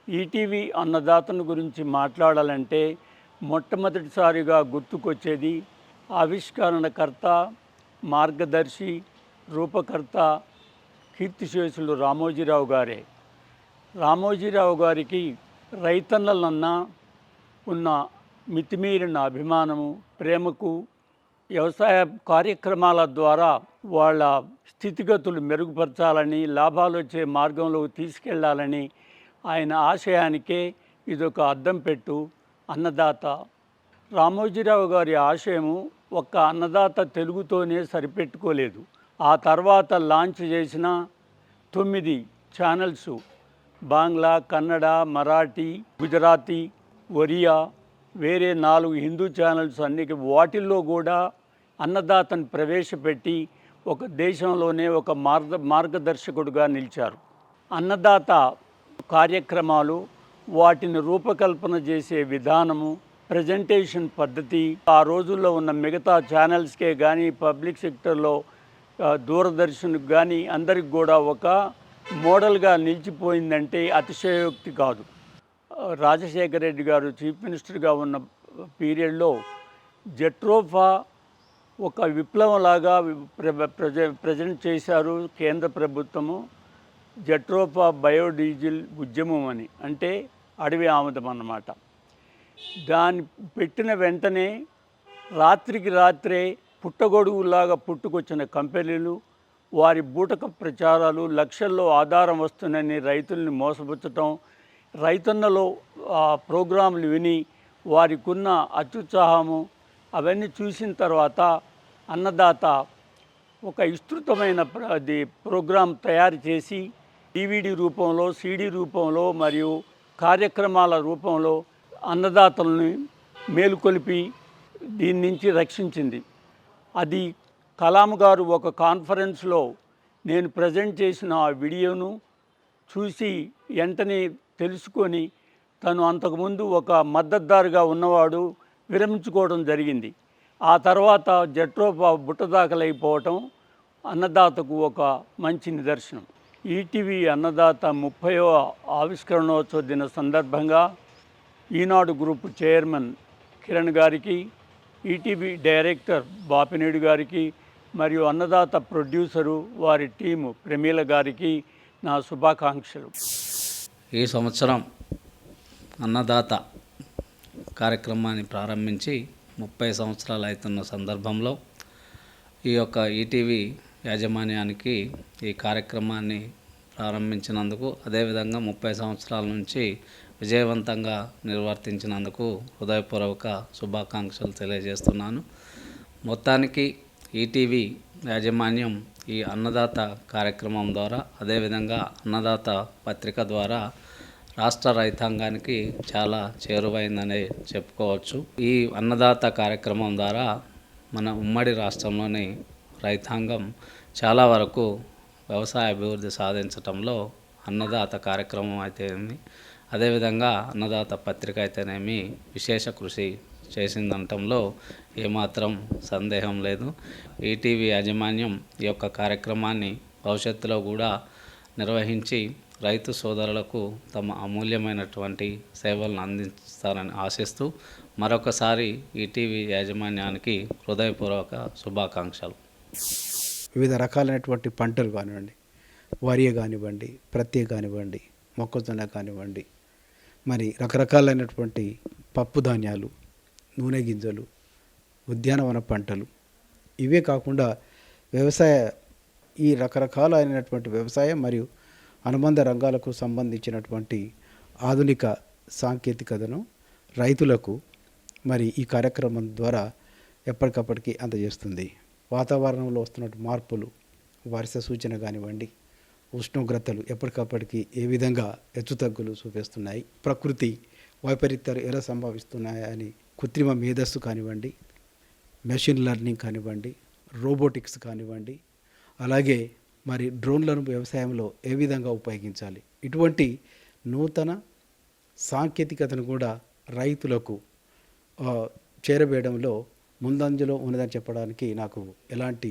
ETV అన్నదాతను గురించి మాట్లాడాలంటే మొట్టమొదటిసారిగా గుర్తుకొచ్చేది ఆవిష్కరణకర్త, మార్గదర్శి, రూపకర్త కీర్తిశేషులు రామోజీరావు గారే. రామోజీరావు గారికి రైతన్నలన్నా ఉన్న మితిమీరిన అభిమానము, ప్రేమకు వ్యవసాయ కార్యక్రమాల ద్వారా వాళ్ళ స్థితిగతులు మెరుగుపరచాలని, లాభాలు వచ్చే మార్గంలోకి తీసుకెళ్లాలని ఆయన ఆశయానికే ఇదొక అద్దం పెట్టు. అన్నదాత రామోజీరావు గారి ఆశయము ఒక్క అన్నదాత తెలుగుతోనే సరిపెట్టుకోలేదు. ఆ తర్వాత లాంచ్ చేసిన 9 ఛానల్స్ బాంగ్లా, కన్నడ, మరాఠీ, గుజరాతీ, ఒరియా, వేరే 4 హిందూ ఛానల్స్ అన్ని వాటిల్లో కూడా అన్నదాతను ప్రవేశపెట్టి ఒక దేశంలోనే ఒక మార్గదర్శకుడుగా నిలిచారు. అన్నదాత కార్యక్రమాలు, వాటిని రూపకల్పన చేసే విధానము, ప్రజెంటేషన్ పద్ధతి ఆ రోజుల్లో ఉన్న మిగతా ఛానల్స్కే కానీ, పబ్లిక్ సెక్టర్లో దూరదర్శన్కి కానీ అందరికి కూడా ఒక మోడల్గా నిలిచిపోయిందంటే అతిశయోక్తి కాదు. రాజశేఖర రెడ్డి గారు చీఫ్ మినిస్టర్గా ఉన్న పీరియడ్లో జెట్రోఫా ఒక విప్లవంలాగా ప్రజెంట్ చేశారు కేంద్ర ప్రభుత్వము. జెట్రోఫా బయోడీజిల్ ఉద్యమం అని, అంటే అడవి ఆముదం అన్నమాట. దాన్ని పెట్టిన వెంటనే రాత్రికి రాత్రే పుట్టగొడుగులాగా పుట్టుకొచ్చిన కంపెనీలు, వారి బూటక ప్రచారాలు, లక్షల్లో ఆధారం వస్తుందని రైతుల్ని మోసపుచ్చటం, రైతన్నలో ప్రోగ్రాంలు విని వారికి ఉన్న అత్యుత్సాహము అవన్నీ చూసిన తర్వాత అన్నదాత ఒక విస్తృతమైన ప్రోగ్రాం తయారు చేసి డివిడి రూపంలో, సిడి రూపంలో మరియు కార్యక్రమాల రూపంలో అన్నదాతల్ని మేలుకొలిపి దీని నుంచి రక్షించింది. అది కలాం గారు ఒక కాన్ఫరెన్స్లో నేను ప్రజెంట్ చేసిన ఆ వీడియోను చూసి వెంటనే తెలుసుకొని తను అంతకుముందు ఒక మద్దతుదారుగా ఉన్నవాడు విరమించుకోవడం జరిగింది. ఆ తర్వాత జట్రోఫా బుట్టదాఖలైపోవటం అన్నదాతకు ఒక మంచి నిదర్శనం. ఈటీవీ అన్నదాత 30వ ఆవిష్కరణోత్సవ దిన సందర్భంగా ఈనాడు గ్రూప్ చైర్మన్ కిరణ్ గారికి, ఈటీవీ డైరెక్టర్ బాపినేడు గారికి మరియు అన్నదాత ప్రొడ్యూసరు వారి టీము ప్రమీల గారికి నా శుభాకాంక్షలు. ఈ సంవత్సరం అన్నదాత కార్యక్రమాన్ని ప్రారంభించి 30 సంవత్సరాలు అవుతున్న సందర్భంలో ఈ యొక్క ఈటీవీ యాజమాన్యానికి ఈ కార్యక్రమాన్ని ప్రారంభించినందుకు, అదేవిధంగా 30 సంవత్సరాల నుంచి విజయవంతంగా నిర్వర్తించినందుకు హృదయపూర్వక శుభాకాంక్షలు తెలియజేస్తున్నాను. మొత్తానికి ఈటీవీ యాజమాన్యం ఈ అన్నదాత కార్యక్రమం ద్వారా, అదేవిధంగా అన్నదాత పత్రిక ద్వారా రాష్ట్ర రైతాంగానికి చాలా చేరువైందనే చెప్పుకోవచ్చు. ఈ అన్నదాత కార్యక్రమం ద్వారా మన ఉమ్మడి రాష్ట్రంలోని రైతాంగం చాలా వరకు వ్యవసాయ అభివృద్ధి సాధించటంలో అన్నదాత కార్యక్రమం అయితేనేమి, అదేవిధంగా అన్నదాత పత్రిక అయితేనేమి విశేష కృషి చేసిందనటంలో ఏమాత్రం సందేహం లేదు. ఈటీవీ యాజమాన్యం ఈ యొక్క కార్యక్రమాన్ని భవిష్యత్తులో కూడా నిర్వహించి రైతు సోదరులకు తమ అమూల్యమైనటువంటి సేవలను అందిస్తారని ఆశిస్తూ మరొకసారి ఈటీవీ యాజమాన్యానికి హృదయపూర్వక శుభాకాంక్షలు. వివిధ రకాలైనటువంటి పంటలు కానివ్వండి, వరి కానివ్వండి, ప్రత్తి కానివ్వండి, మొక్కజొన్న కానివ్వండి, మరి రకరకాలైనటువంటి పప్పు ధాన్యాలు, నూనె గింజలు, ఉద్యానవన పంటలు, ఇవే కాకుండా ఈ రకరకాలైనటువంటి వ్యవసాయం మరియు అనుబంధ రంగాలకు సంబంధించినటువంటి ఆధునిక సాంకేతికతను రైతులకు మరి ఈ కార్యక్రమం ద్వారా ఎప్పటికప్పటికి అందజేస్తుంది. వాతావరణంలో వస్తున్న మార్పులు, వర్ష సూచన కానివ్వండి, ఉష్ణోగ్రతలు ఎప్పటికప్పటికి ఏ విధంగా హెచ్చుతగ్గులు చూపిస్తున్నాయి, ప్రకృతి వైపరీత్యాలు ఎలా సంభవిస్తున్నాయని కృత్రిమ మేధస్సు కానివ్వండి, మెషిన్ లెర్నింగ్ కానివ్వండి, రోబోటిక్స్ కానివ్వండి, అలాగే మరి డ్రోన్లను వ్యవసాయంలో ఏ విధంగా ఉపయోగించాలి, ఇటువంటి నూతన సాంకేతికతను కూడా రైతులకు చేరవేయడంలో ముందంజలో ఉన్నదని చెప్పడానికి నాకు ఎలాంటి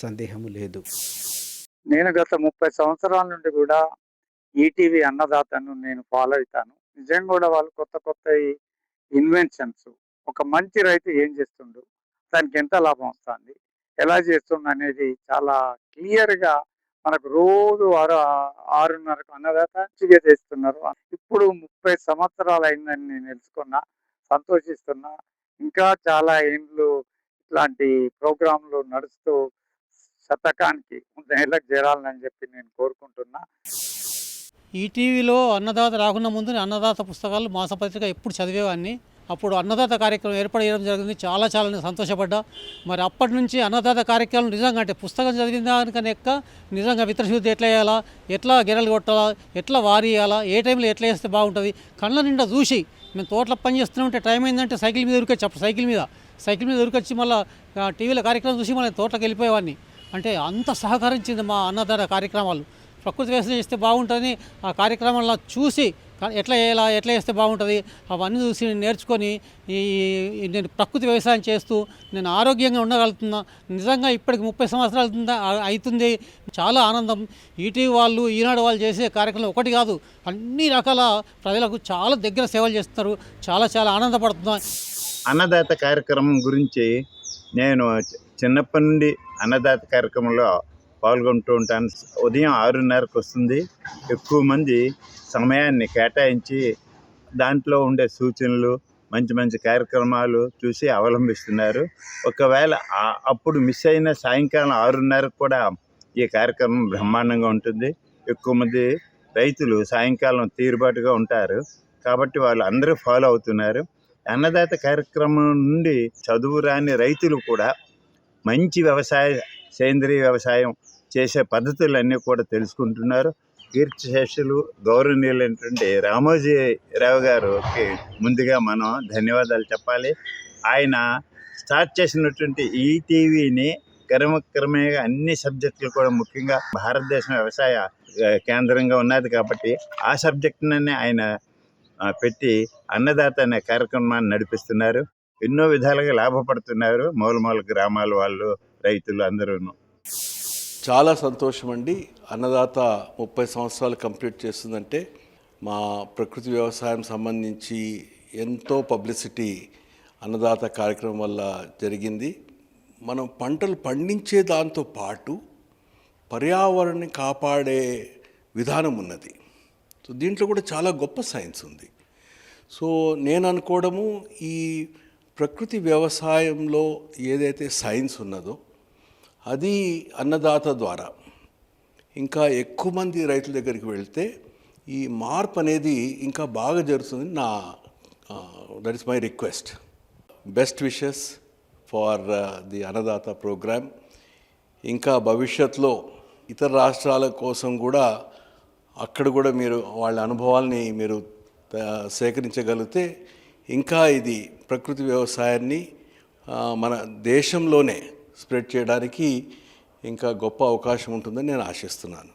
సందేహము లేదు. నేను గత 30 సంవత్సరాల నుండి కూడా ఈటీవీ అన్నదాతను నేను ఫాలో అవుతాను. నిజంగా కూడా వాళ్ళు కొత్త కొత్త ఇన్వెన్షన్స్, ఒక మంచి రైతు ఏం చేస్తుండు, దానికి ఎంత లాభం వస్తుంది, ఎలా చేస్తుండు అనేది చాలా క్లియర్గా మనకు రోజు 6:30కు అన్నదాత మంచిగా చేస్తున్నారు. ఇప్పుడు 30 సంవత్సరాలు అయిందని నేను తెలుసుకున్నా, సంతోషిస్తున్నా. ఇంకా చాలా ఏండ్లు ఇట్లాంటి ప్రోగ్రాంలు నడుస్తూ శతకానికి 100 ఏళ్ళకి చేరాలని చెప్పి నేను కోరుకుంటున్నా. ఈటీవీలో అన్నదాత రాకుండా ముందు నేను అన్నదాత పుస్తకాలు మాసపత్రిక ఎప్పుడు చదివేవాడిని. అప్పుడు అన్నదాత కార్యక్రమం ఏర్పాటు చేయడం జరిగింది. చాలా నేను సంతోషపడ్డా. మరి అప్పటి నుంచి అన్నదాత కార్యక్రమం నిజంగా అంటే పుస్తకం చదివిన దానికన్నా ఎక్క నిజంగా విత్తనశుద్ధి ఎట్లా చేయాలా, ఎట్లా గెరలు కొట్టాలా, ఎట్లా వారి వేయాలా, ఏ టైంలో ఎట్లా వేస్తే బాగుంటుంది, కళ్ళ నిండా చూసి మేము తోటలో పని చేస్తూనే ఉంటే టైం అయిందంటే సైకిల్ మీద ఉరికొచ్చి, అప్పుడు సైకిల్ మీద ఉరికొచ్చి మళ్ళీ టీవీలో కార్యక్రమం చూసి మళ్ళీ తోటలోకి వెళ్ళిపోయేవాడిని. అంటే అంత సహకరించింది మా అన్నదాత కార్యక్రమాలు. ప్రకృతి వ్యవసాయం చేస్తే బాగుంటుందని ఆ కార్యక్రమాల్లో చూసి ఎట్లా చేయాలా, ఎట్లా చేస్తే బాగుంటుంది అవన్నీ చూసి నేర్చుకొని నేను ప్రకృతి వ్యవసాయం చేస్తూ నేను ఆరోగ్యంగా ఉండగలుగుతున్నా. నిజంగా ఇప్పటికి 30 సంవత్సరాలు అవుతుంది. చాలా ఆనందం. ఈటీవీ వాళ్ళు, ఈనాడు వాళ్ళు చేసే కార్యక్రమం ఒకటి కాదు, అన్ని రకాల ప్రజలకు చాలా దగ్గర సేవలు చేస్తున్నారు. చాలా ఆనందపడుతున్నా. అన్నదాత కార్యక్రమం గురించి నేను చిన్నప్పటి నుండి అన్నదాత కార్యక్రమంలో పాల్గొంటూ ఉంటాను. ఉదయం 6:30కు వస్తుంది. ఎక్కువ మంది సమయాన్ని కేటాయించి దాంట్లో ఉండే సూచనలు, మంచి మంచి కార్యక్రమాలు చూసి అవలంబిస్తున్నారు. ఒకవేళ అప్పుడు మిస్ అయిన సాయంకాలం 6:30కు కూడా ఈ కార్యక్రమం బ్రహ్మాండంగా ఉంటుంది. ఎక్కువ మంది రైతులు సాయంకాలం తీరుబాటుగా ఉంటారు కాబట్టి వాళ్ళు అందరూ ఫాలో అవుతున్నారు. అన్నదాత కార్యక్రమం నుండి చదువు రాని రైతులు కూడా మంచి సేంద్రీయ వ్యవసాయం చేసే పద్ధతులన్నీ కూడా తెలుసుకుంటున్నారు. కీర్తిశేషులు గౌరవనీయులైనటువంటి రామోజీరావు గారికి ముందుగా మనం ధన్యవాదాలు చెప్పాలి. ఆయన స్టార్ట్ చేసినటువంటి ఈటీవీని క్రమక్రమేగా అన్ని సబ్జెక్టులు కూడా, ముఖ్యంగా భారతదేశం వ్యవసాయ కేంద్రంగా ఉన్నది కాబట్టి ఆ సబ్జెక్టుననే ఆయన పెట్టి అన్నదాత అనే కార్యక్రమాన్ని నడిపిస్తున్నారు. ఎన్నో విధాలుగా లాభపడుతున్నారు మూల గ్రామాల వాళ్ళు, రైతులు అందరూ. చాలా సంతోషం అండి. అన్నదాత 30 సంవత్సరాలు కంప్లీట్ చేస్తుందంటే మా ప్రకృతి వ్యవసాయం సంబంధించి ఎంతో పబ్లిసిటీ అన్నదాత కార్యక్రమం వల్ల జరిగింది. మనం పంటలు పండించే దాంతో పాటు పర్యావరణాన్ని కాపాడే విధానం ఉన్నది. సో దీంట్లో కూడా చాలా గొప్ప సైన్స్ ఉంది. సో నేను అనుకోవడము, ఈ ప్రకృతి వ్యవసాయంలో ఏదైతే సైన్స్ ఉన్నదో అది అన్నదాత ద్వారా ఇంకా ఎక్కువ మంది రైతుల దగ్గరికి వెళ్తే ఈ మార్పు అనేది ఇంకా బాగా జరుగుతుంది. That is my request. Best wishes for the Annadata program. ఇంకా భవిష్యత్తులో ఇతర రాష్ట్రాల కోసం కూడా అక్కడ కూడా మీరు వాళ్ళ అనుభవాల్ని మీరు సేకరించగలిగితే ఇంకా ఇది ప్రకృతి వ్యవసాయాన్ని మన దేశంలోనే స్ప్రెడ్ చేయడానికి ఇంకా గొప్ప అవకాశం ఉంటుందని నేను ఆశిస్తున్నాను.